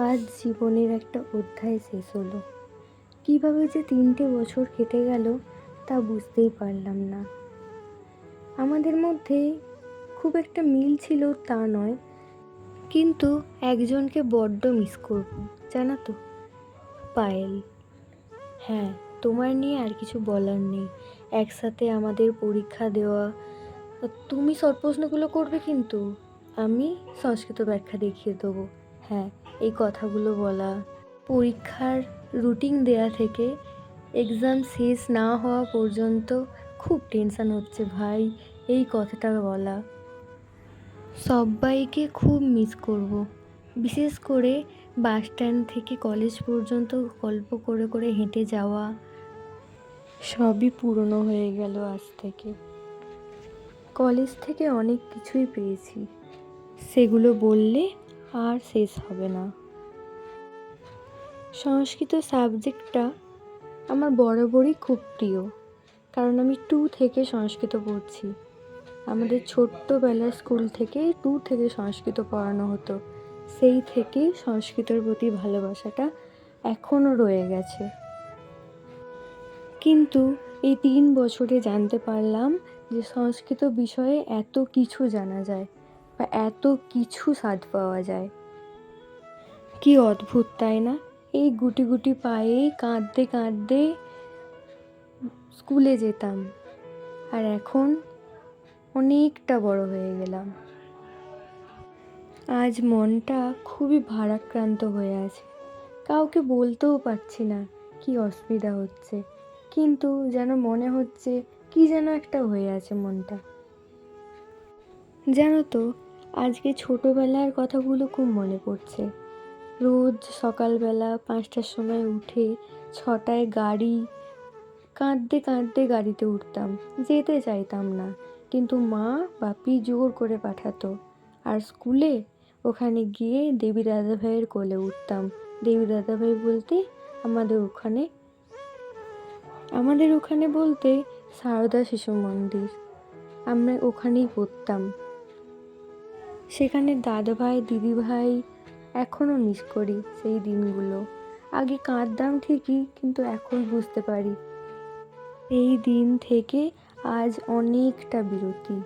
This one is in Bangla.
আজ জীবনের একটা অধ্যায় শেষ হলো। কীভাবে যে 3টে বছর কেটে গেল তা বুঝতেই পারলাম না। আমাদের মধ্যে খুব একটা মিল ছিল তা নয়, কিন্তু একজনকে বড্ড মিস করব, জানো তো? পায়েল। হ্যাঁ, তোমার নিয়ে আর কিছু বলার নেই। একসাথে আমাদের পরীক্ষা দেওয়া, তুমি শর্ট প্রশ্নগুলো করবে কিন্তু আমি সংস্কৃত ব্যাখ্যা দেখিয়ে দেবো। হ্যাঁ, এই কথাগুলো বলা, পরীক্ষার রুটিন দেয়া থেকে এক্সাম শেষ না হওয়া পর্যন্ত খুব টেনশান হচ্ছে ভাই, এই কথাটা বলা। সবাইকে খুব মিস করব। বিশেষ করে বাস স্ট্যান্ড থেকে কলেজ পর্যন্ত গল্প করে করে হেঁটে যাওয়া, সবই পুরনো হয়ে গেল আজ থেকে। কলেজ থেকে অনেক কিছুই পেয়েছি, সেগুলো বললে আর শেষ হবে না। সংস্কৃত সাবজেক্টটা আমার বরাবরই খুব প্রিয়, কারণ আমি 2 থেকে সংস্কৃত পড়ছি। আমাদের ছোট্টবেলার স্কুল থেকে 2 থেকে সংস্কৃত পড়ানো হতো, সেই থেকে সংস্কৃতের প্রতি ভালোবাসাটা এখনও রয়ে গেছে। কিন্তু এই 3 বছরে জানতে পারলাম যে সংস্কৃত বিষয়ে এত কিছু জানা যায় বা এত কিছু স্বাদ পাওয়া যায়। কি অদ্ভুত, তাই না? এই গুটি গুটি পায়ে কাঁদতে কাঁদতে স্কুলে যেতাম, আর এখন অনেকটা বড় হয়ে গেলাম। আজ মনটা খুবই ভারাক্রান্ত হয়ে আছে। কাউকে বলতেও পারছি না কি অসুবিধা হচ্ছে, কিন্তু যেন মনে হচ্ছে কি যেন একটা হয়ে আছে মনটা। জানো তো, আজকে ছোটোবেলার কথাগুলো খুব মনে পড়ছে। রোজ সকালবেলা 5টার সময় উঠে 6টায় গাড়ি, কাঁদতে কাঁদতে গাড়িতে উঠতাম, যেতে চাইতাম না, কিন্তু মা বাপি জোর করে পাঠাতো। আর স্কুলে ওখানে গিয়ে দেবী দাদাভাইয়ের কোলে উঠতাম। দেবী দাদাভাই বলতে আমাদের ওখানে বলতে সারদা শিশু মন্দির, আমরা ওখানেই পড়তাম। সেখানে দাদাভাই দিদিভাই এখনও মিস করি সেই দিনগুলো। আগে কাঁদতাম ঠিকই, কিন্তু এখন বুঝতে পারি এই দিন থেকে আজ অনেকটা বিরতি।